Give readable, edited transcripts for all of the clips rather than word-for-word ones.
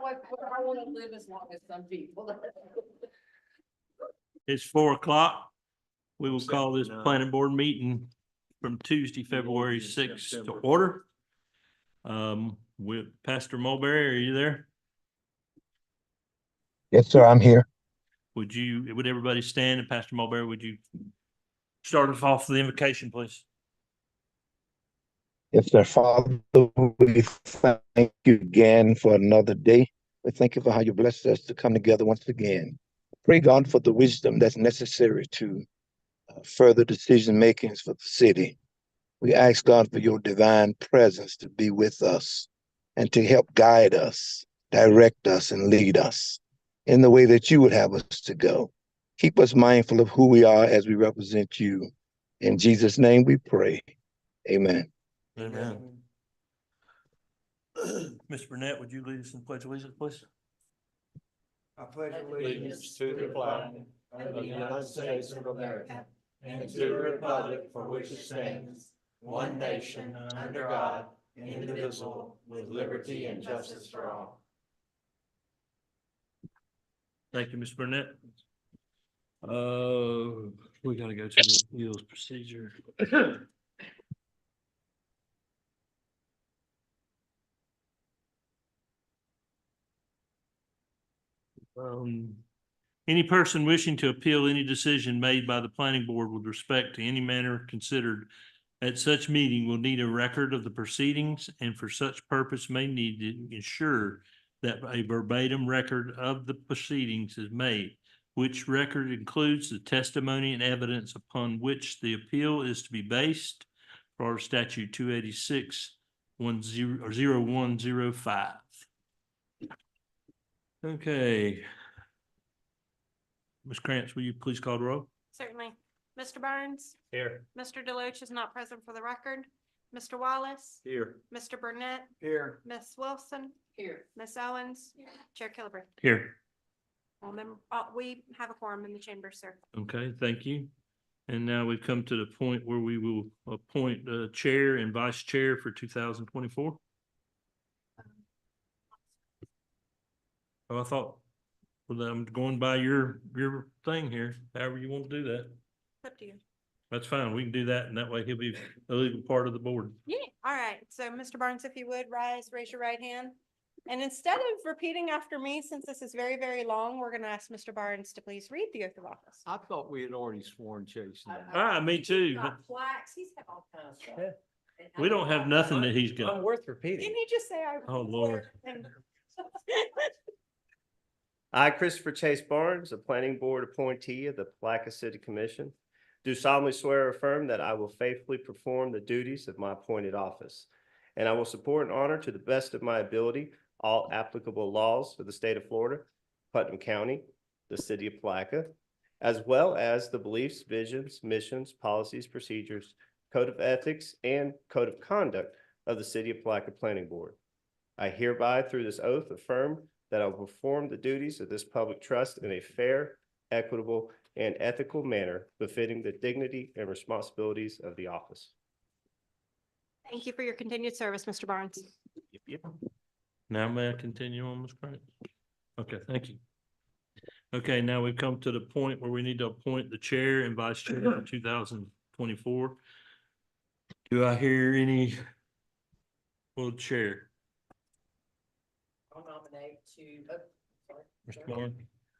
I want to live as long as some people. It's 4 o'clock. We will call this 79. planning board meeting from Tuesday, February 6th to order. With Pastor Mulberry, are you there? Yes, sir, I'm here. Would everybody stand, and Pastor Mulberry, would you start us off with the invocation, please? Yes, sir, Father, we thank you again for another day. We thank you for how you blessed us to come together once again. Pray God for the wisdom that's necessary to further decision makings for the city. We ask God for your divine presence to be with us and to help guide us, direct us, and lead us in the way that you would have us to go. Keep us mindful of who we are as we represent you. In Jesus' name we pray. Amen. Amen. Mr. Burnett, would you lead us in pledge of allegiance, please? I pledge allegiance to the flag of the United States of America and to the republic for which it stands, one nation, under God, indivisible, with liberty and justice for all. Thank you, Mr. Burnett. We gotta go to the appeals procedure. Any person wishing to appeal any decision made by the planning board with respect to any matter considered at such meeting will need a record of the proceedings, and for such purpose may need to ensure that a verbatim record of the proceedings is made, which record includes the testimony and evidence upon which the appeal is to be based, Florida Statute 286-0105. Okay. Ms. Krantz, will you please call the roll? Certainly. Mr. Burns, Here. Mr. Deloach is not present for the record. Mr. Wallace, Here. Mr. Burnett, Here. Miss Wilson, Here. Miss Owens, Chair Kilbrew. Here. We have a quorum in the chamber, sir. Okay, thank you. And now we've come to the point where we will appoint chair and vice chair for 2024. Oh, I thought, well, I'm going by your thing here, however you want to do that. It's up to you. That's fine. We can do that, and that way he'll be a legal part of the board. Yeah. All right. So Mr. Barnes, if you would raise your right hand. And instead of repeating after me, since this is very, very long, we're going to ask Mr. Barnes to please read the oath of office. I thought we had already sworn Chase. Me too. He's got plaques, he's got all kinds of stuff. Yeah. We don't have nothing that he's got. Worth repeating. Didn't he just say I? Oh, Lord. I, Christopher Chase Barnes, a planning board appointee of the Palaca City Commission, do solemnly swear or affirm that I will faithfully perform the duties of my appointed office, and I will support and honor to the best of my ability all applicable laws of the state of Florida, Putnam County, the city of Palaca, as well as the beliefs, visions, missions, policies, procedures, code of ethics, and code of conduct of the city of Palaca Planning Board. I hereby, through this oath, affirm that I will perform the duties of this public trust in a fair, equitable, and ethical manner befitting the dignity and responsibilities of the office. Thank you for your continued service, Mr. Barnes. Now may I continue on, Ms. Grant? Okay, thank you. Okay, now we've come to the point where we need to appoint the chair and vice chair for 2024. Do I hear any? Well, chair, I'll nominate to, oh, sorry. Mr. Moore.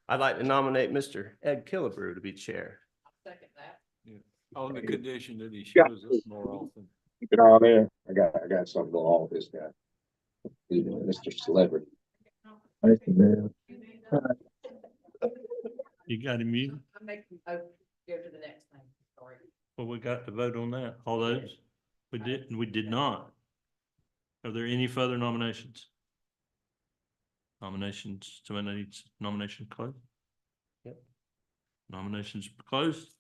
I'd like to nominate Mr. Ed Killebrew to be chair. I'll second that. On the condition that he shows up more often. Keep it all there. I got something going on with this guy. Mr. Celebrity. Thank you, man. You got him muted? I'm making, oh, go to the next thing, sorry. Well, we got to vote on that. All those? We did not. Are there any further nominations? Nominations, somebody needs nomination closed? Yep. Nominations closed.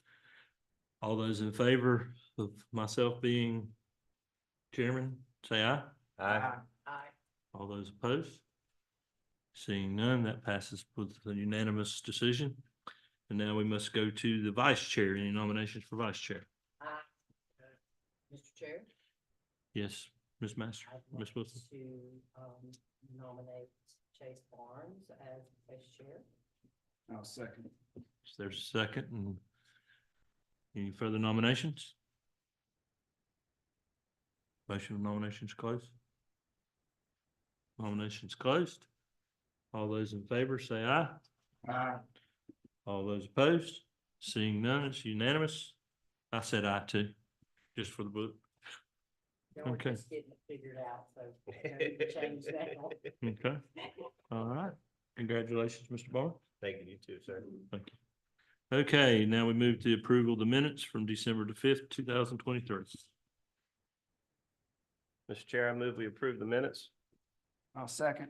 All those in favor of myself being chairman, say aye. Aye. Aye. All those opposed? Seeing none, that passes with a unanimous decision. And now we must go to the vice chair. Any nominations for vice chair? Aye. Mr. Chair? Yes, Ms. Master, I'd Ms. like Wilson. to, nominate Chase Barnes as vice chair. I'll second. Is there a second? And any further nominations? Motion of nominations closed. Nominations closed. All those in favor say aye. Aye. All those opposed? Seeing none, it's unanimous. I said aye too, just for the book. Y'all were Okay. just getting it figured out, so no need to change that. Okay, all right. Congratulations, Mr. Barr. Thank you, you too, sir. Thank you. Okay, now we move to approval of the minutes from December the fifth, 2023. Mr. Chair, I move we approve the minutes. I'll second.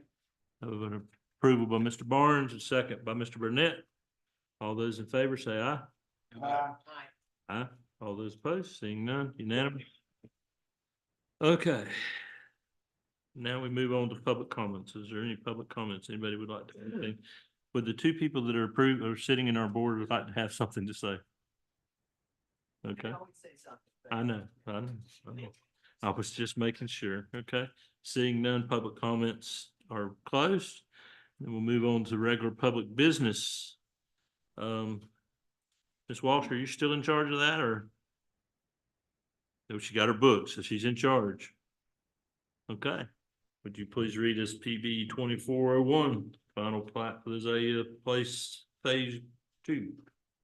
Have an approval by Mr. Barnes, a second by Mr. Burnett. All those in favor say aye. Aye. Aye. Aye. All those opposed, seeing none, unanimous. Okay. Now we move on to public comments. Is there any public comments? Anybody would like to add anything? Would the two people that are approved or sitting in our board would like to have something to say? You Okay, can always say something, but- I know. I was just making sure. Okay, seeing none, public comments are closed. Then we'll move on to regular public business. Ms. Walsh, are you still in charge of that or? No, she got her book, so she's in charge. Okay, would you please read us PB 2401, final plat for the Azalea Place Phase 2?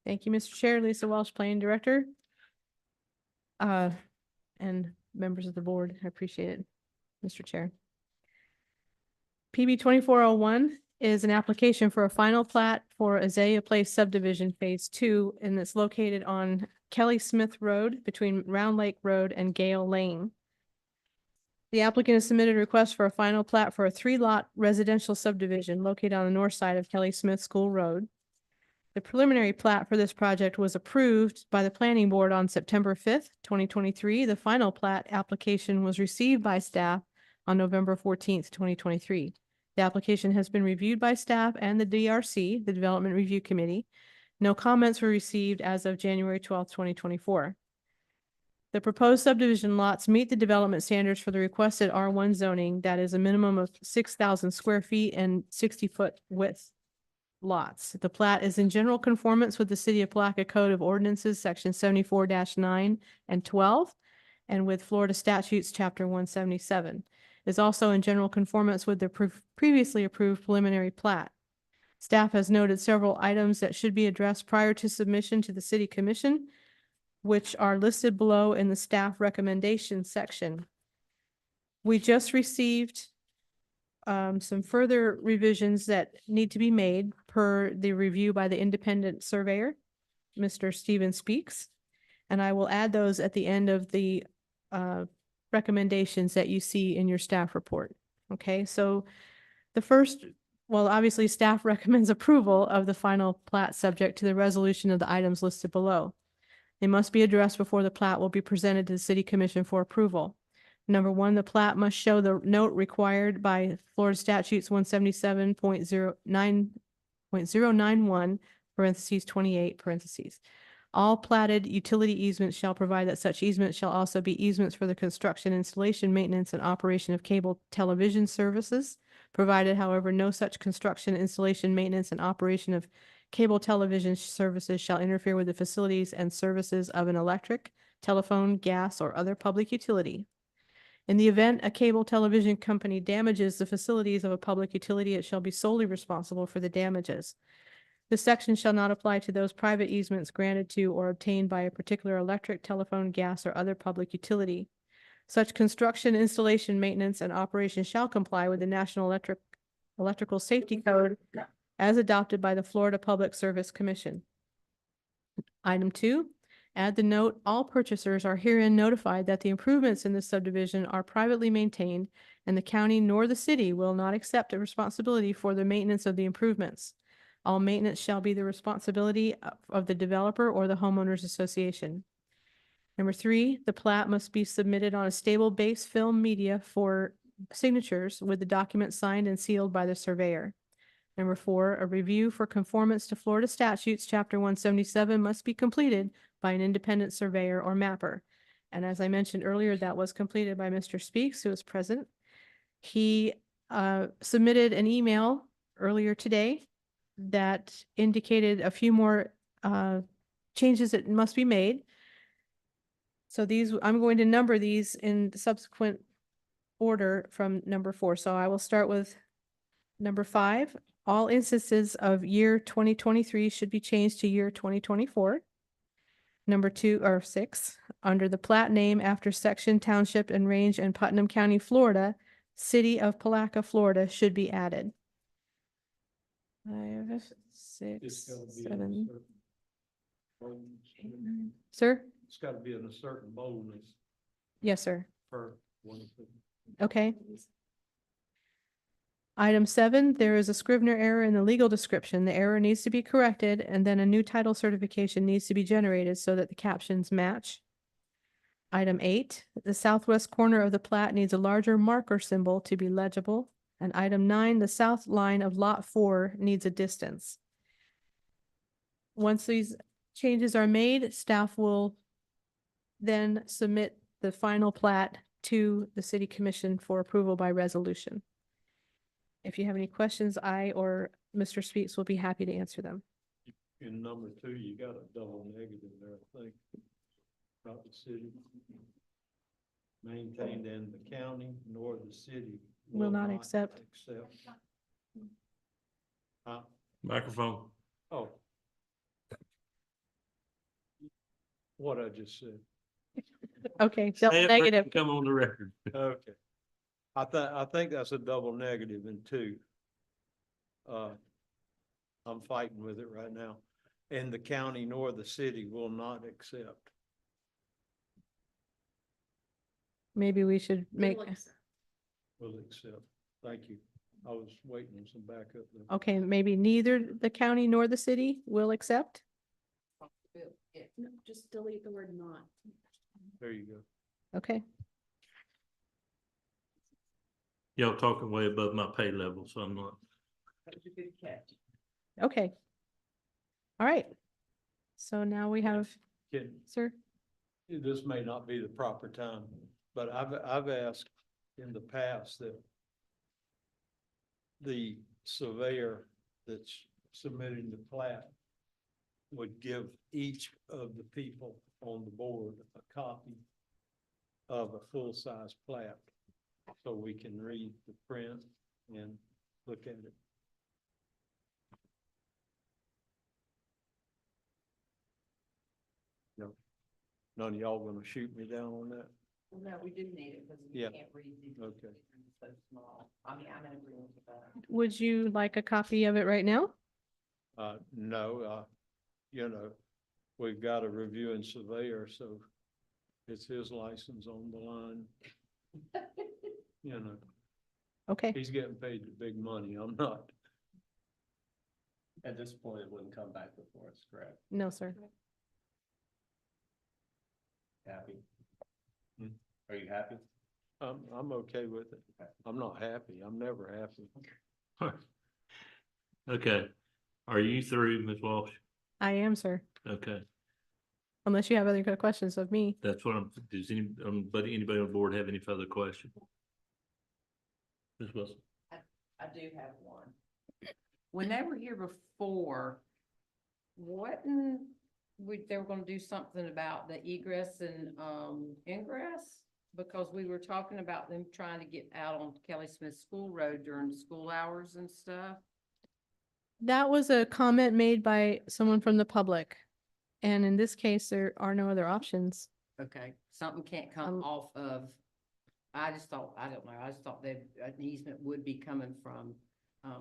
Thank you, Mr. Chair. Lisa Welsh, Planning Director. And members of the board, I appreciate it, Mr. Chair. PB 2401 is an application for a final plat for Azalea Place subdivision Phase 2, and it's located on Kelly Smith Road between Round Lake Road and Gale Lane. The applicant has submitted a request for a final plat for a 3-lot residential subdivision located on the north side of Kelly Smith School Road. The preliminary plat for this project was approved by the planning board on September 5th, 2023. The final plat application was received by staff on November 14th, 2023. The application has been reviewed by staff and the DRC, the Development Review Committee. No comments were received as of January 12th, 2024. The proposed subdivision lots meet the development standards for the requested R1 zoning, that is a minimum of 6,000 square feet and 60-foot width lots. The plat is in general conformance with the City of Palaca Code of Ordinances, Section 74-9 and 12, and with Florida Statutes, Chapter 177. Is also in general conformance with the previously approved preliminary plat. Staff has noted several items that should be addressed prior to submission to the City Commission, which are listed below in the staff recommendation section. We just received some further revisions that need to be made per the review by the independent surveyor, Mr. Stephen Speaks. And I will add those at the end of the recommendations that you see in your staff report. Okay, so the first, well, obviously staff recommends approval of the final plat subject to the resolution of the items listed below. They must be addressed before the plat will be presented to the City Commission for approval. Number one, the plat must show the note required by Florida Statutes 177.091, parentheses 28, parentheses. All platted utility easements shall provide that such easements shall also be easements for the construction, installation, maintenance, and operation of cable television services, provided, however, no such construction, installation, maintenance, and operation of cable television services shall interfere with the facilities and services of an electric, telephone, gas, or other public utility. In the event a cable television company damages the facilities of a public utility, it shall be solely responsible for the damages. This section shall not apply to those private easements granted to or obtained by a particular electric, telephone, gas, or other public utility. Such construction, installation, maintenance, and operation shall comply with the National Electrical Safety Code as adopted by the Florida Public Service Commission. Item 2, add the note, all purchasers are herein notified that the improvements in this subdivision are privately maintained, and the county nor the city will not accept a responsibility for the maintenance of the improvements. All maintenance shall be the responsibility of the developer or the homeowners association. Number 3, the plat must be submitted on a stable base film media for signatures with the document signed and sealed by the surveyor. Number 4, a review for conformance to Florida Statutes, Chapter 177 must be completed by an independent surveyor or mapper. And as I mentioned earlier, that was completed by Mr. Speaks, who is present. He submitted an email earlier today that indicated a few more changes that must be made. So these, I'm going to number these in subsequent order from number 4. So I will start with number 5. All instances of year 2023 should be changed to year 2024. Number 2 or 6, under the plat name after section, township, and range in Putnam County, Florida, City of Palaca, Florida should be added. 5, 6, 7. Sir? It's gotta be in a certain boldness Yes, sir. per one of them. Okay. Item 7, there is a Scrivener error in the legal description. The error needs to be corrected, and then a new title certification needs to be generated so that the captions match. Item 8, the southwest corner of the plat needs a larger marker symbol to be legible. And item 9, the south line of lot 4 needs a distance. Once these changes are made, staff will then submit the final plat to the city commission for approval by resolution. If you have any questions, I or Mr. Speaks will be happy to answer them. In number 2, you got a double negative there, I think, about the city. Maintained in the county nor the city. Will not accept. Microphone. Oh. What I just said. Okay, Say double it, negative. Come on the record. Okay. I think that's a double negative in 2. I'm fighting with it right now. And the county nor the city will not accept. Maybe we should make, Will accept. Thank you. I was waiting on some backup there. okay, maybe neither the county nor the city will accept. No, just delete the word not. There you go. Okay, Y'all talking way above my pay level, so I'm not. That was a good catch. okay. All right. So now we have, Can, sir, this may not be the proper time, but I've asked in the past that the surveyor that's submitting the plat would give each of the people on the board a copy of a full-size plat, so we can read the print and look at it. No, none of y'all gonna shoot me down on that? Well, no, we do need it because we Yeah. can't read these. Okay. It's so small. I mean, I'm in agreement with that. would you like a copy of it right now? No, you know, we've got a reviewing surveyor, so it's his license on the line. You know, Okay, he's getting paid the big money. I'm not. At this point, it wouldn't come back before us, correct? no, sir. Happy? Hmm. Are you happy? I'm okay with it. I'm not happy. I'm never happy. Okay. Are you through, Ms. Walsh? I am, sir. Okay, Unless you have other good questions of me. that's what does anybody on board have any further questions? Ms. Wilson? I do have one. When they were here before, they were gonna do something about the egress and, ingress? Because we were talking about them trying to get out on Kelly Smith School Road during school hours and stuff. That was a comment made by someone from the public. And in this case, there are no other options. Okay, something can't come off of, I just thought, I don't know, I just thought that an easement would be coming from,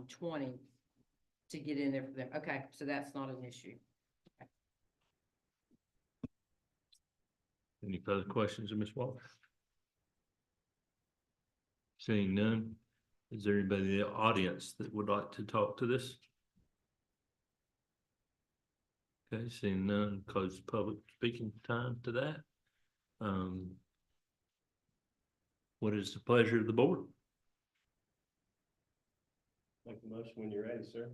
20 to get in there for them. Okay, so that's not an issue. Any further questions of Ms. Walsh? Seeing none, is there anybody in the audience that would like to talk to this? Okay, seeing none, close public speaking time to that. What is the pleasure of the board? Make the motion when you're ready, sir.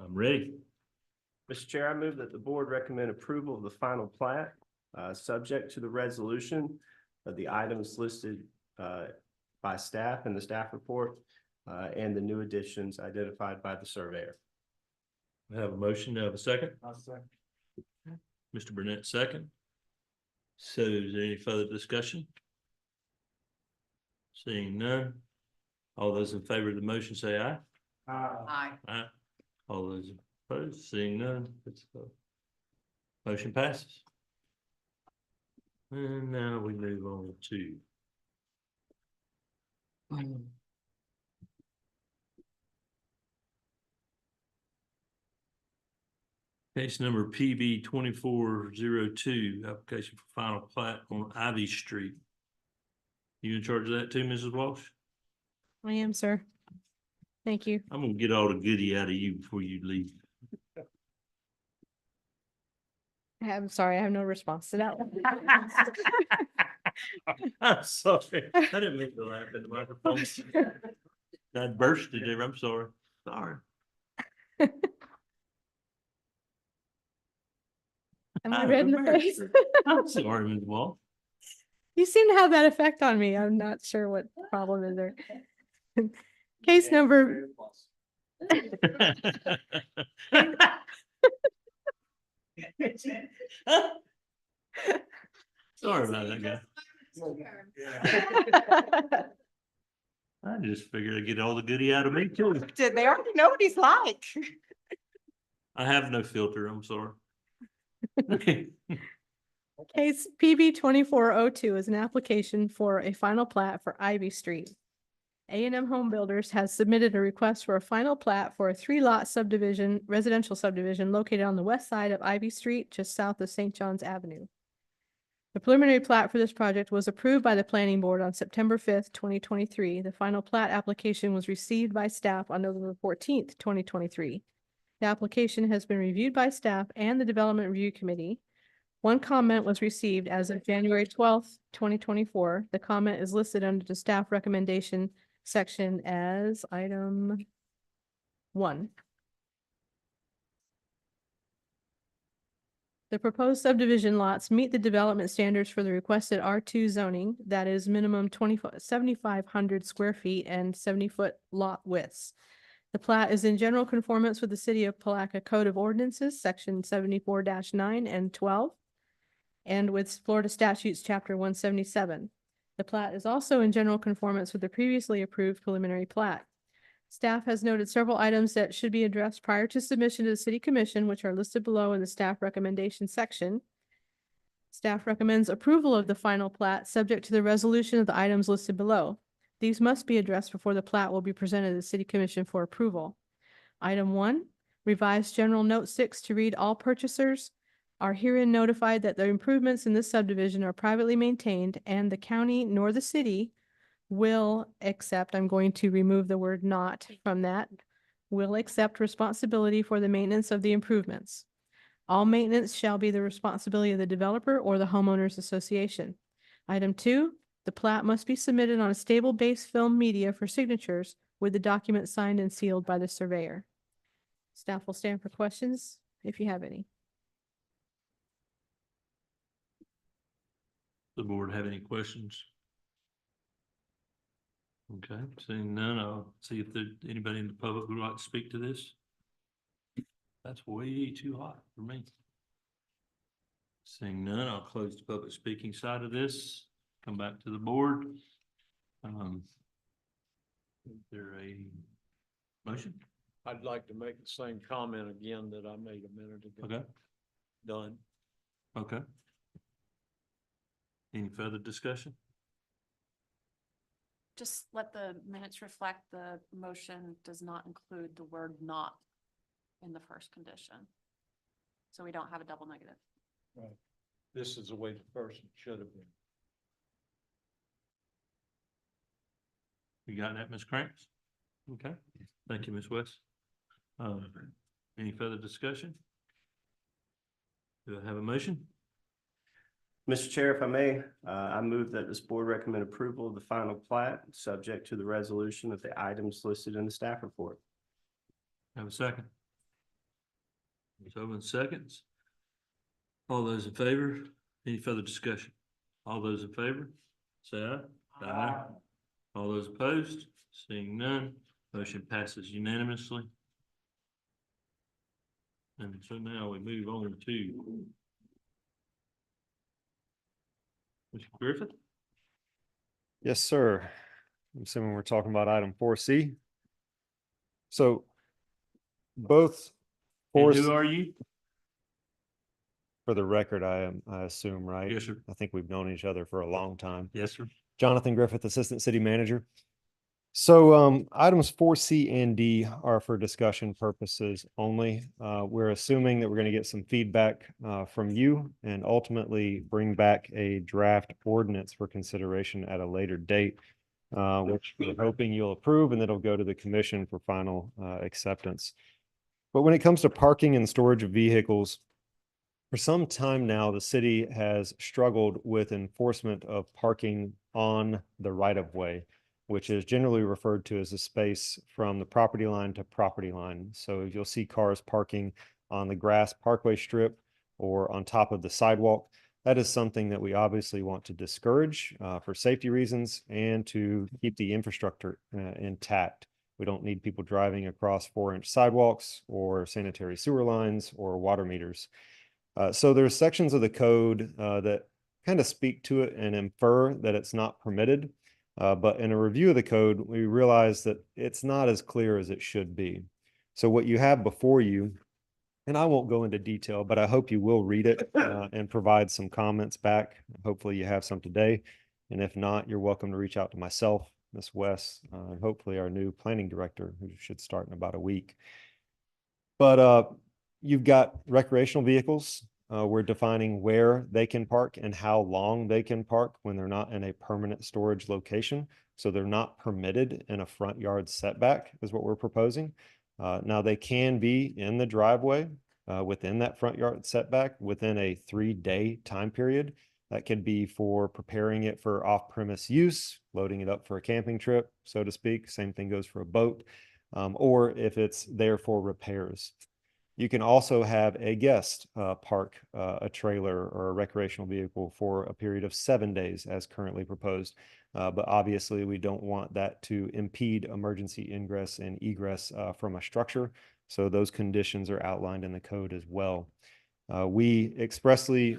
I'm ready. Mr. Chair, I move that the board recommend approval of the final plat, subject to the resolution of the items listed by staff in the staff report, and the new additions identified by the surveyor. We have a motion, to have a second? I'll second. Mr. Burnett, second. So is there any further discussion? Seeing none. All those in favor of the motion say aye. Aye. Aye. All those opposed, seeing none, motion passes. And now we move on to case number PB 2402, application for final plat on Ivy Street. You in charge of that too, Mrs. Walsh? I am, sir. Thank you. I'm gonna get all the goodie out of you before you leave. I'm sorry, I have no response to that one. I'm sorry. I didn't mean to laugh at the microphone. I bursted there. I'm sorry. Sorry. Am I red in the face? I'm sorry, Ms. Wall. You seem to have that effect on me. I'm not sure what problem is there. Case number, Sorry about that, guy. I just figured I'd get all the goodie out of me too. Did they already know what he's like? I have no filter. I'm sorry. case PB 2402 is an application for a final plat for Ivy Street. A&M Home Builders has submitted a request for a final plat for a 3-lot subdivision, residential subdivision located on the west side of Ivy Street, just south of St. John's Avenue. The preliminary plat for this project was approved by the planning board on September 5th, 2023. The final plat application was received by staff on November 14th, 2023. The application has been reviewed by staff and the Development Review Committee. One comment was received as of January 12th, 2024. The comment is listed under the staff recommendation section as item 1. The proposed subdivision lots meet the development standards for the requested R2 zoning, that is minimum 7,500 square feet and 70-foot lot widths. The plat is in general conformance with the City of Palaca Code of Ordinances, section 74-9 and 12, and with Florida Statutes, chapter 177. The plat is also in general conformance with the previously approved preliminary plat. Staff has noted several items that should be addressed prior to submission to the City Commission, which are listed below in the staff recommendation section. Staff recommends approval of the final plat, subject to the resolution of the items listed below. These must be addressed before the plat will be presented to the City Commission for approval. Item 1, revised General Note 6 to read, all purchasers are herein notified that the improvements in this subdivision are privately maintained and the county nor the city will accept, I'm going to remove the word not from that, will accept responsibility for the maintenance of the improvements. All maintenance shall be the responsibility of the developer or the homeowners association. Item 2, the plat must be submitted on a stable base film media for signatures with the document signed and sealed by the surveyor. Staff will stand for questions if you have any. The board have any questions? Okay, seeing none, I'll see if there's anybody in the public who would like to speak to this. That's way too hot for me. Seeing none, I'll close the public speaking side of this, come back to the board. Is there a motion? I'd like to make the same comment again that I made a minute ago. Okay, Done. okay. Any further discussion? Just let the minutes reflect the motion does not include the word not in the first condition. So we don't have a double negative. Right. This is the way the person should have been. You got that, Ms. Cranks? Okay, thank you, Ms. West. Any further discussion? Do I have a motion? Mr. Chair, if I may, I move that this board recommend approval of the final plat, subject to the resolution of the items listed in the staff report. Have a second? Ms. Owens seconds. All those in favor? Any further discussion? All those in favor? Say aye. Aye. All those opposed? Seeing none, Motion passes unanimously. And so now we move on to Mr. Griffith. Yes, sir. I'm assuming we're talking about item 4C. So both And four, who are you? for the record, I assume, right? Yes, sir. I think we've known each other for a long time. Yes, sir. Jonathan Griffith, Assistant City Manager. So items 4C and D are for discussion purposes only. We're assuming that we're going to get some feedback from you and ultimately bring back a draft ordinance for consideration at a later date, which we're hoping you'll approve, and then it'll go to the commission for final acceptance. But when it comes to parking and storage of vehicles, for some time now, the city has struggled with enforcement of parking on the right of way, which is generally referred to as the space from the property line to property line. So if you'll see cars parking on the grass parkway strip or on top of the sidewalk, that is something that we obviously want to discourage for safety reasons and to keep the infrastructure intact. We don't need people driving across 4-inch sidewalks or sanitary sewer lines or water meters. So there's sections of the code that kind of speak to it and infer that it's not permitted. But in a review of the code, we realize that it's not as clear as it should be. So what you have before you, and I won't go into detail, but I hope you will read it and provide some comments back. Hopefully you have some today. And if not, you're welcome to reach out to myself, Ms. West, and hopefully our new planning director, who should start in about a week. But you've got recreational vehicles. We're defining where they can park and how long they can park when they're not in a permanent storage location. So they're not permitted in a front yard setback is what we're proposing. Now they can be in the driveway within that front yard setback within a 3-day time period. That could be for preparing it for off-premise use, loading it up for a camping trip, so to speak. Same thing goes for a boat, or if it's there for repairs. You can also have a guest park a trailer or a recreational vehicle for a period of 7 days as currently proposed. But obviously we don't want that to impede emergency ingress and egress from a structure. So those conditions are outlined in the code as well. We expressly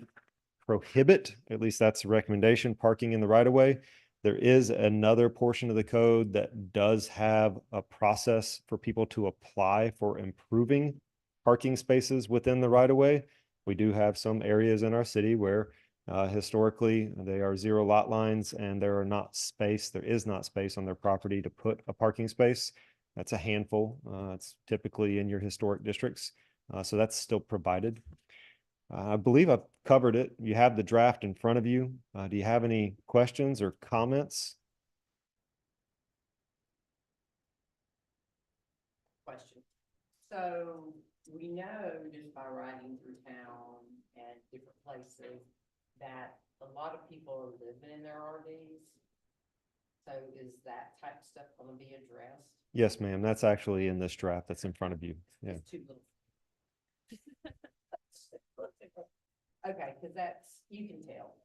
prohibit, at least that's the recommendation, parking in the right of way. There is another portion of the code that does have a process for people to apply for improving parking spaces within the right of way. We do have some areas in our city where historically they are 0 lot lines and there is not space on their property to put a parking space. That's a handful. It's typically in your historic districts. So that's still provided. I believe I've covered it. You have the draft in front of you. Do you have any questions or comments? Question. So we know just by riding through town and different places that a lot of people are living in their RVs. So is that type of stuff gonna be addressed? Yes, ma'am. That's actually in this draft that's in front of you. Yeah. It's too little. Okay, because that's, you can tell,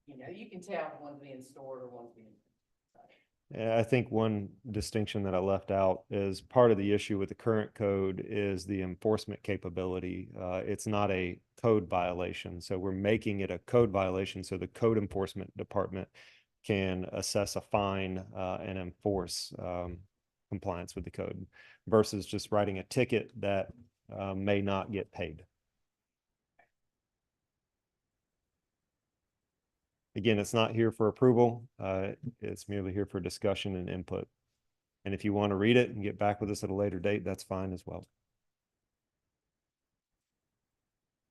you can tell if one's being stored or one's being. And I think one distinction that I left out is part of the issue with the current code is the enforcement capability. It's not a code violation. So we're making it a code violation so the code enforcement department can assess a fine and enforce compliance with the code versus just writing a ticket that may not get paid. Again, it's not here for approval. It's merely here for discussion and input. And if you want to read it and get back with us at a later date, that's fine as well.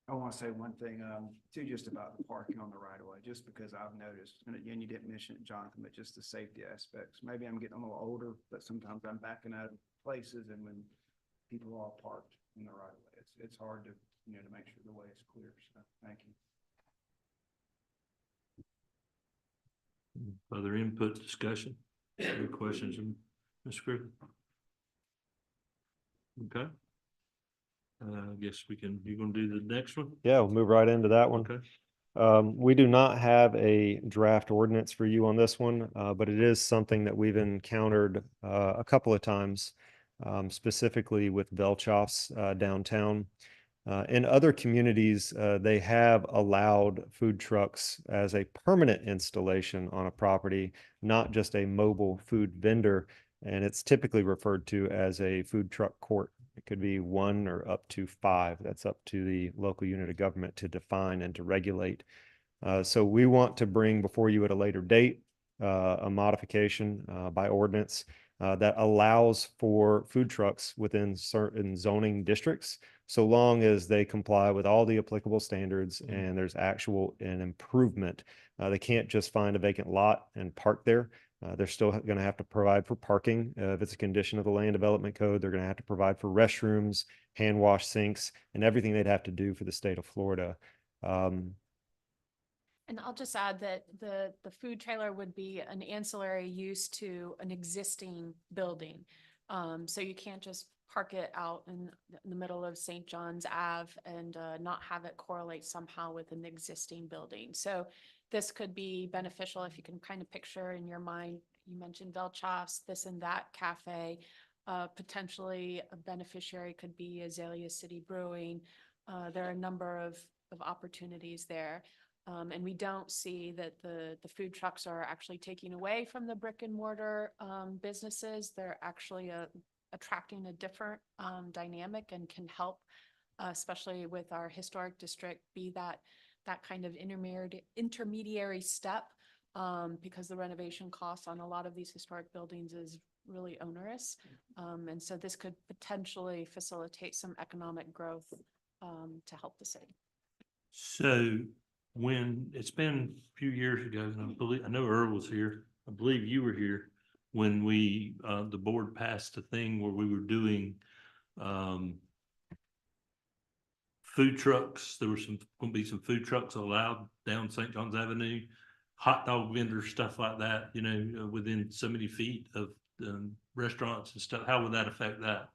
I want to say one thing, too, just about the parking on the right of way, just because I've noticed, and again, you didn't mention it, Jonathan, but just the safety aspects. Maybe I'm getting a little older, but sometimes I'm backing out of places and when people are all parked in the right of way, it's hard to, to make sure the way is clear. So, thank you. Further input, discussion, any questions, Ms. Griffin? Okay. I guess you're gonna do the next one? Yeah, we'll move right into that one. Okay. We do not have a draft ordinance for you on this one, but it is something that we've encountered a couple of times, specifically with Velchoff's downtown. In other communities, they have allowed food trucks as a permanent installation on a property, not just a mobile food vendor. And it's typically referred to as a food truck court. It could be one or up to five. That's up to the local unit of government to define and to regulate. So we want to bring before you at a later date a modification by ordinance that allows for food trucks within certain zoning districts, so long as they comply with all the applicable standards and there's actual an improvement. They can't just find a vacant lot and park there. They're still going to have to provide for parking. If it's a condition of the land development code, they're going to have to provide for restrooms, hand wash sinks, and everything they'd have to do for the state of Florida. And I'll just add that the food trailer would be an ancillary use to an existing building. So you can't just park it out in the middle of St. John's Ave and not have it correlate somehow with an existing building. So this could be beneficial if you can kind of picture in your mind, you mentioned Velchoff's, this and that cafe. Potentially a beneficiary could be Azalea City Brewing. There are a number of opportunities there. And we don't see that the food trucks are actually taking away from the brick and mortar businesses. They're actually attracting a different dynamic and can help, especially with our historic district, be that kind of intermediary step, because the renovation costs on a lot of these historic buildings is really onerous. And so this could potentially facilitate some economic growth to help the city. So when it's been a few years ago, and I know Earl was here, I believe you were here when the board passed a thing where we were doing, food trucks. There were going to be some food trucks allowed down St. John's Avenue, hot dog vendors, stuff like that, within so many feet of restaurants and stuff. How would that affect that?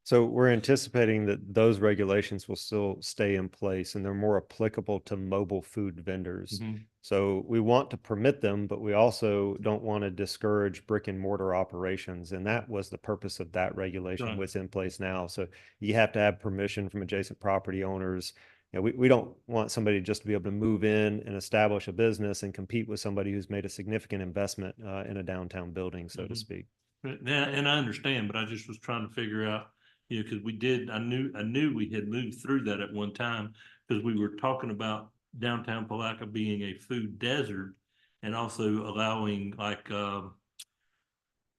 So we're anticipating that those regulations will still stay in place and they're more applicable to mobile food vendors. So we want to permit them, but we also don't want to discourage brick and mortar operations. And that was the purpose of that regulation, Right. what's in place now. So you have to have permission from adjacent property owners. We don't want somebody just to be able to move in and establish a business and compete with somebody who's made a significant investment in a downtown building, so to speak. And I understand, but I just was trying to figure out, because I knew we had moved through that at one time, because we were talking about downtown Palaca being a food desert and also allowing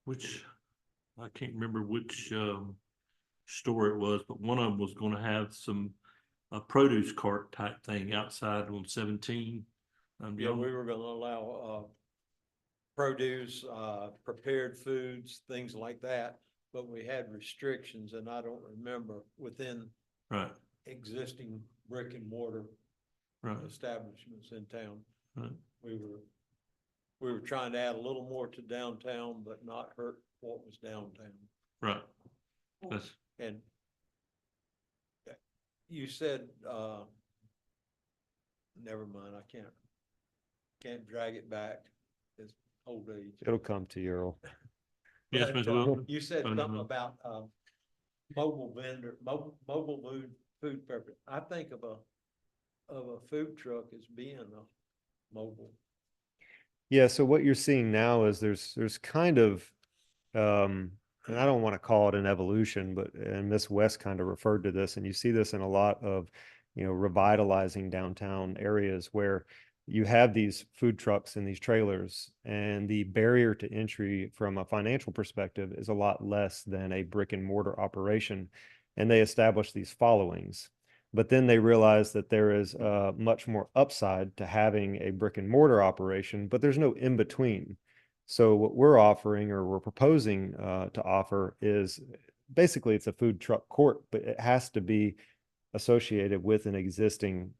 which, I can't remember which store it was, but one of them was going to have some produce cart type thing outside on 17. Yeah, we were gonna allow produce, prepared foods, things like that, but we had restrictions, and I don't remember within Right, existing brick and mortar right, establishments in town. right. We were trying to add a little more to downtown, but not hurt what was downtown. Right. That's, And you said, never mind, I can't drag it back. It's old age. It'll come to you, Earl. yes, But, Mr. Wilson? You said Mhm. something about, mobile vendor, mobile food purpose. I think of a food truck as being a mobile. Yeah, so what you're seeing now is there's kind of and I don't want to call it an evolution, but and Miss West kind of referred to this, and you see this in a lot of, revitalizing downtown areas where you have these food trucks and these trailers, and the barrier to entry from a financial perspective is a lot less than a brick and mortar operation, and they establish these followings. But then they realize that there is much more upside to having a brick and mortar operation, but there's no in between. So what we're offering, or we're proposing to offer, is basically it's a food truck court, but it has to be associated with an existing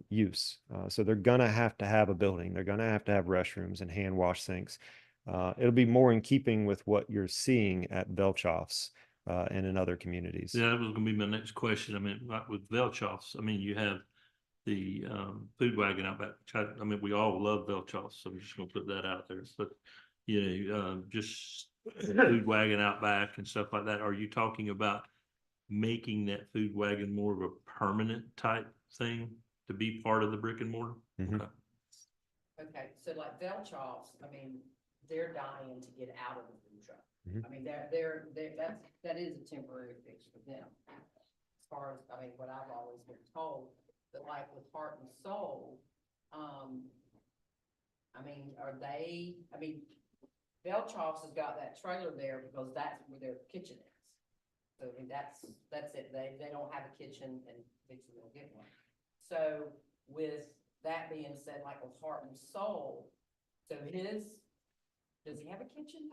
use. So they're gonna have to have a building. They're gonna have to have restrooms and hand wash sinks. It'll be more in keeping with what you're seeing at Velchoff's and in other communities. Yeah, that was gonna be my next question. I mean, like with Velchoff's, I mean, you have food wagon out back. Which I mean, we all love Belchos, so I'm just gonna put that out there, but, just food wagon out back and stuff like that. Are you talking about making that food wagon more of a permanent type thing to be part of the brick and mortar? Mhm. Okay. Okay, so like Velchoffs, I mean, they're dying to get out of the food truck. Mhm. I mean, that is a temporary fix for them. As far as, I mean, what I've always been told, but like with Heart and Soul, I mean, Velchoffs has got that trailer there because that's where their kitchen is. So I mean, that's it. They don't have a kitchen and Victor will get one. So with that being said, like with Heart and Soul, so does he have a kitchen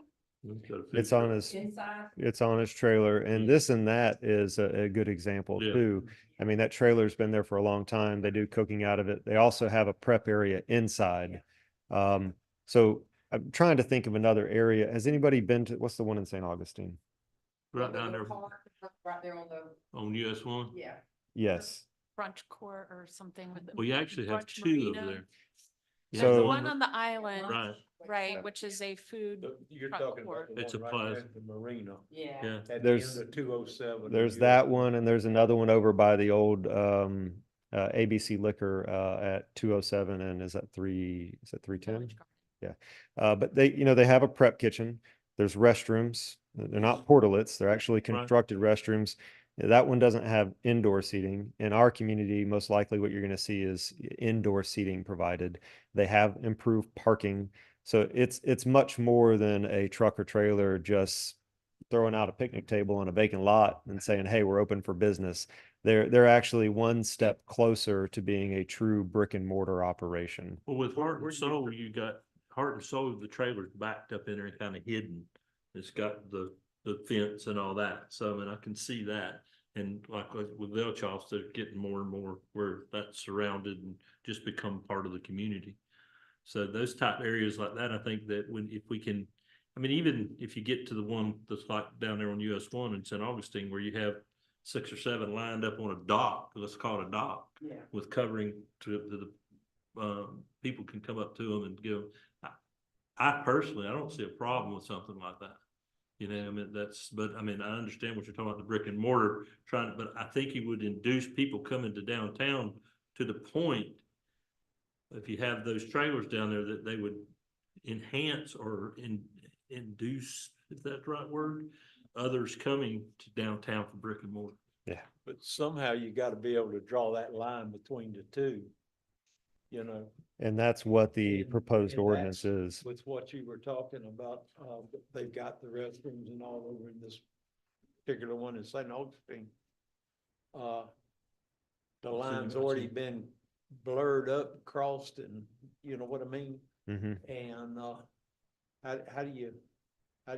It's on his, inside? it's on his trailer, and this and that is a good example Yeah. too. I mean, that trailer's been there for a long time. They do cooking out of it. They also have a prep area inside. So I'm trying to think of another area. Has anybody been to, what's the one in St. Augustine? Right down there Right there on the, on US one. yeah. Yes. Brunch court or something with. the Well, you actually have Brunch two over Marina. there. You So- have There's the one on the island, Right, right, which is a food. You're truck talking court. about the It's a one right plaza. at the marina. Yeah. yeah. At the end There's- of 207. There's that one, and there's another one over by the old ABC Liquor at 207, and is that 310? Village Garden. But they have a prep kitchen. There's restrooms. They're not portalets. They're actually constructed restrooms. That one doesn't have indoor seating. In our community, most likely what you're going to see is indoor seating provided. They have improved parking. So it's much more than a truck or trailer just throwing out a picnic table on a vacant lot and saying, hey, we're open for business. They're actually one step closer to being a true brick and mortar operation. Well, with Heart where and do you Soul, you got Heart and Soul, the trailer's backed up in there and kind of hidden. It's got the fence and all that. So I mean, I can see that. And like with Velchoffs, they're getting more and more where that's surrounded and just become part of the community. So those type areas like that, I think that if we can, I mean, even if you get to the one that's like down there on US one in St. Augustine, where you have 6 or 7 lined up on a dock, let's call it a dock, Yeah. with covering to the people can come up to them and give. I personally, I don't see a problem with something like that. I mean, but I mean, I understand what you're talking about, the brick and mortar but I think it would induce people coming to downtown to the point, if you have those trailers down there, that they would enhance or induce, if that's the right word, others coming to downtown for brick and mortar. But somehow you gotta be able to draw that line between the two. And that's what the And- proposed and ordinance that's is. With what you were talking about, they've got the restrooms and all over in this particular one in St. Augustine. The line's already been blurred up, crossed, and you know what I mean? Mhm. And, how do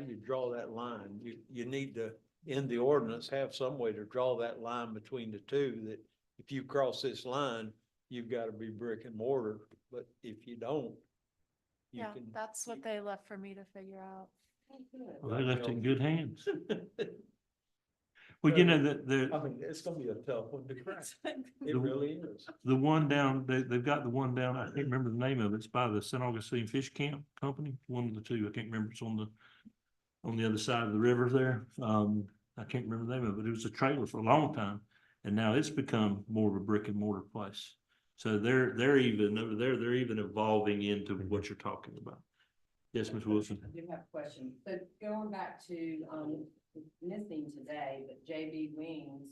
you draw that line? You need to, in the ordinance, have some way to draw that line between the two, that if you cross this line, you've got to be brick and mortar, but if you don't, you Yeah, can. that's what they left for me to figure out. Well, they left it in good hands. Well, I mean, it's gonna be a tough one to crack. It really is. the one down, they've got the one down, I can't remember the name of it. It's by the St. Augustine Fish Camp Company, one of the two. I can't remember. It's on the other side of the river there. I can't remember the name of it. It was a trailer for a long time. And now it's become more of a brick and mortar place. So they're even over there, they're even evolving into what you're talking about. Yes, Ms. Wilson. I do have a question. So going back to, missing today, but JB's Wings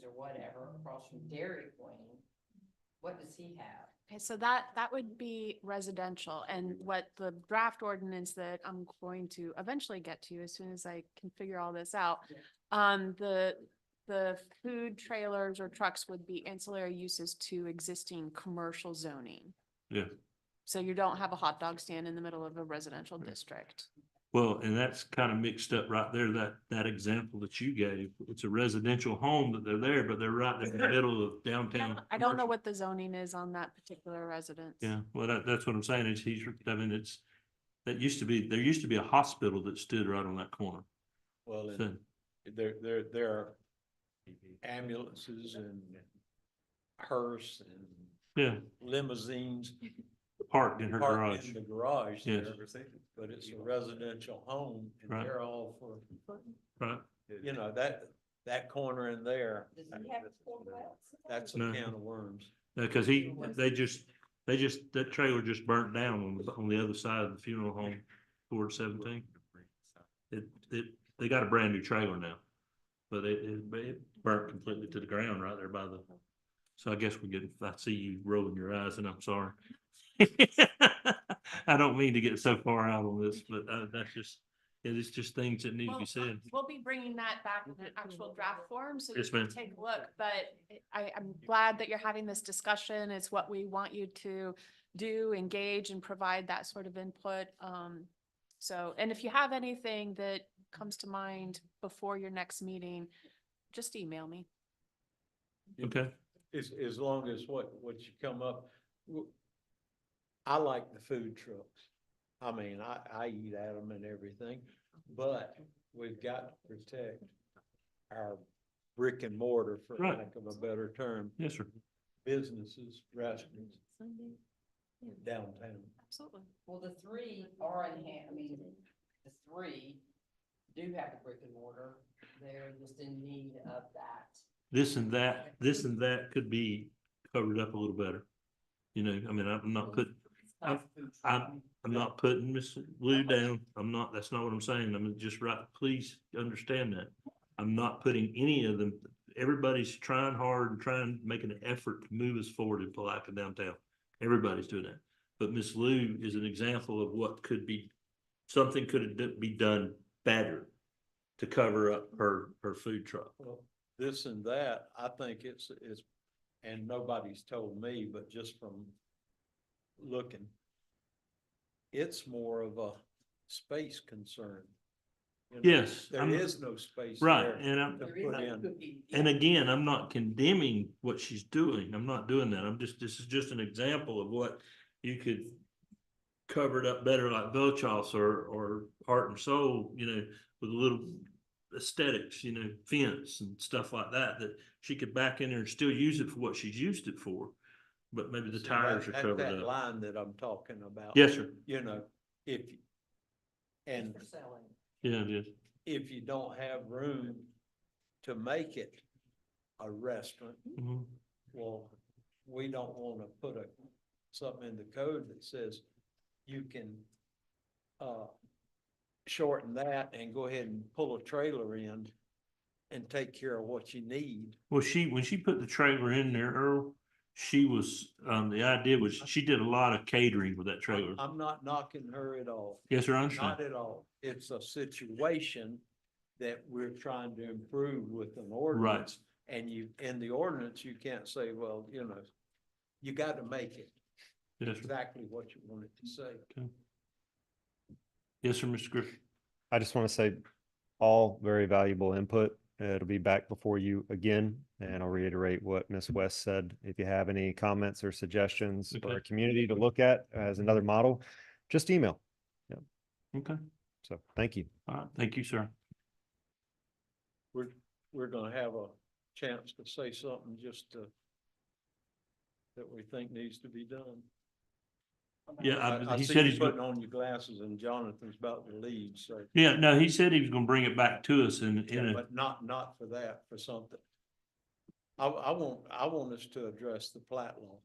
or whatever, across from Dairy Queen, what does he have? Okay, so that would be residential, and what the draft ordinance that I'm going to eventually get to as soon as I can figure all this out. The food trailers or trucks would be ancillary uses to existing commercial zoning. Yeah. So you don't have a hot dog stand in the middle of a residential district. Well, and that's kind of mixed up right there, that example that you gave. It's a residential home that they're there, but they're right in the middle of downtown. I don't know commercial. what the zoning is on that particular residence. Yeah, well, that's what I'm saying is there used to be a hospital that stood right on that corner. Well, So, there are ambulances and hearse and Yeah, limousines parked in her parked garage. in the garage Yes. there. But it's a residential home and Right. they're all for, Right. you know, that corner in there, Does he have four wells? that's a No. can of worms. No, cause that trailer just burnt down on the other side of the funeral home toward 17. They got a brand new trailer now, but it burnt completely to the ground right there by the, so I guess I see you rolling your eyes and I'm sorry. I don't mean to get so far out on this, but it's just things that need to be Well, said. We'll be bringing that back in an actual draft form, so you Yes, can ma'am. take a look, but I'm glad that you're having this discussion. It's what we want you to do, engage and provide that sort of input. So, and if you have anything that comes to mind before your next meeting, just email me. Okay, As long as what you come up, I like the food trucks. I mean, I eat at them and everything, but we've got to protect our brick and mortar, for Right. lack of a better term, yes, sir. businesses, restaurants downtown. Absolutely. Well, the three are in hand, I mean, the three do have the brick and mortar. They're just in need of that. This and that could be covered up a little better. You know, I mean, I'm not putting, I'm not putting Miss Lou down. That's not what I'm saying. I'm just right. Please understand that. I'm not putting any of them. Everybody's trying hard and making an effort to move us forward in Palaca downtown. Everybody's doing that. But Miss Lou is an example of what could be, something could be done better to cover up her food truck. Well, this and that, I think it's, and nobody's told me, but just from looking, it's more of a space concern. You know, Yes, There is no space Right, there and to There is put no in. cookie. And again, I'm not condemning what she's doing. I'm not doing that. This is just an example of what you could cover it up better like Velchos or Heart and Soul, you know, with a little aesthetics, you know, fence and stuff like that, that she could back in there and still use it for what she's used it for. But maybe the See, tires are that's covered that up. line that I'm talking about. Yes, sir. You know, and For selling. Yeah, it is. if you don't have room to make it a restaurant, Mhm. well, we don't want to put something in the code that says you can, shorten that and go ahead and pull a trailer in and take care of what you need. Well, when she put the trailer in there, Earl, she was, the idea was she did a lot of catering with that trailer. I'm not knocking her at all. Yes, sir, I understand. Not at all. It's a situation that we're trying to improve with an ordinance. And in the ordinance, you can't say, well, you know, you got to make it Yes, sir. exactly what you want it to say. Yes, sir, Mr. Griffin. I just want to say all very valuable input. It'll be back before you again, and I'll reiterate what Ms. West said. If you have any comments or suggestions for Okay. our community to look at as another model, just email. Okay, So thank you. all right, thank you, sir. We're gonna have a chance to say something that we think needs to be done. Yeah, I he see said you he's, putting on your glasses and Jonathan's about to leave, so. yeah, no, he said he was gonna bring it back to us in a, But not for that, for something. I want us to address the plat law.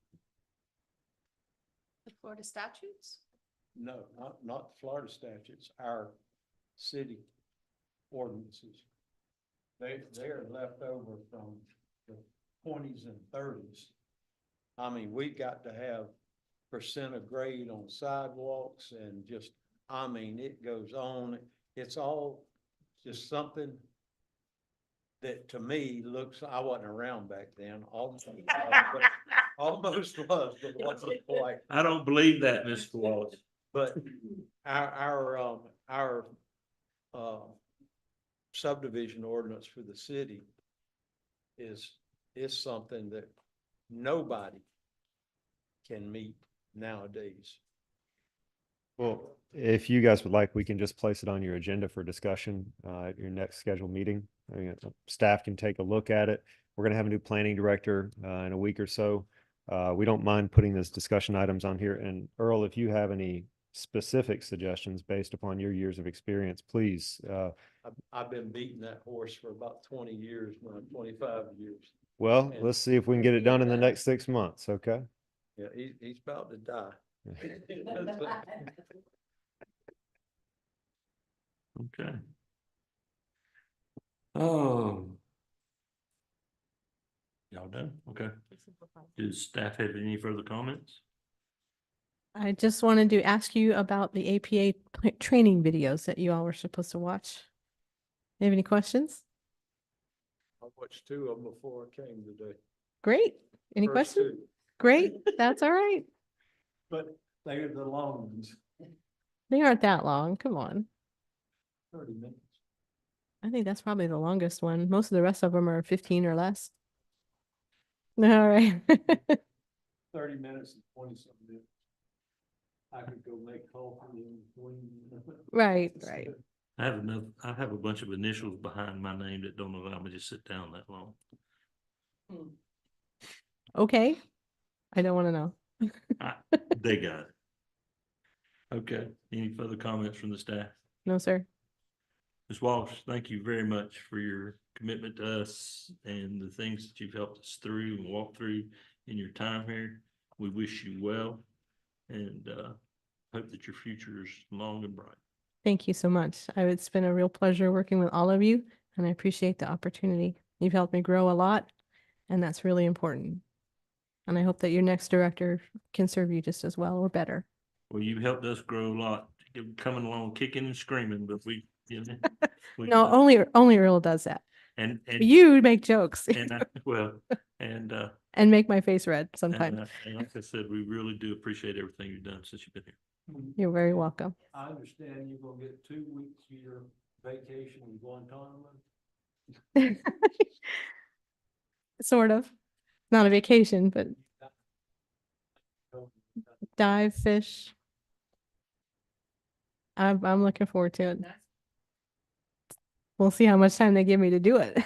The Florida statutes? No, not the Florida statutes, our city ordinances. They're left over from the 20s and 30s. I mean, we got to have percent of grade on sidewalks and just, I mean, it goes on. It's all just something that to me looks, I wasn't around back then, almost was, but wasn't quite. I don't believe that, Mr. Wallace. But our subdivision ordinance for the city is something that nobody can meet nowadays. Well, if you guys would like, we can just place it on your agenda for discussion at your next scheduled meeting. Staff can take a look at it. We're going to have a new planning director in a week or so. We don't mind putting those discussion items on here. And Earl, if you have any specific suggestions based upon your years of experience, please. I've been beating that horse for about 20 years, now 25 years. Well, let's see if we can get it done in the next 6 months, okay? Yeah, he's about to die. Okay. Oh. Y'all done? Okay. Does staff have any further comments? I just wanted to ask you about the APA training videos that you all were supposed to watch. You have any questions? I watched 2 of them before I came today. Great. Any First questions? 2, Great. That's all right. but they are the long ones, They aren't that long. Come on. 30 minutes. I think that's probably the longest one. Most of the rest of them are 15 or less. All right. 30 minutes and 20-something minutes. I could go make coffee in between. Right, right. I have a bunch of initials behind my name that don't allow me to sit down that long. Okay. I don't want to know. They got it. Okay, any further comments from the staff? No, sir. Ms. Walsh, thank you very much for your commitment to us and the things that you've helped us through and walk through in your time here. We wish you well and hope that your future is long and bright. Thank you so much. It's been a real pleasure working with all of you, and I appreciate the opportunity. You've helped me grow a lot, and that's really important. And I hope that your next director can serve you just as well or better. Well, you've helped us grow a lot, coming along kicking and screaming, but we, you know. No, only Earl does that. And You make jokes and make my face red sometimes. And like I said, we really do appreciate everything you've done since you've been here. You're very welcome. I understand you're gonna get 2 weeks of your vacation in Guantanamo. Sort of. Not a vacation, but dive, fish. I'm looking forward to it. We'll see how much time they give me to do it.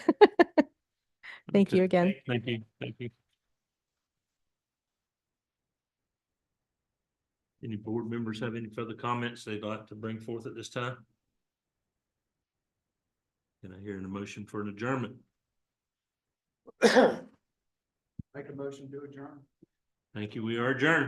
Thank you again. Thank you. Thank you. Any board members have any further comments they'd like to bring forth at this time? Can I hear a motion for an adjournment? Make a motion to adjourn. Thank you. We are adjourned.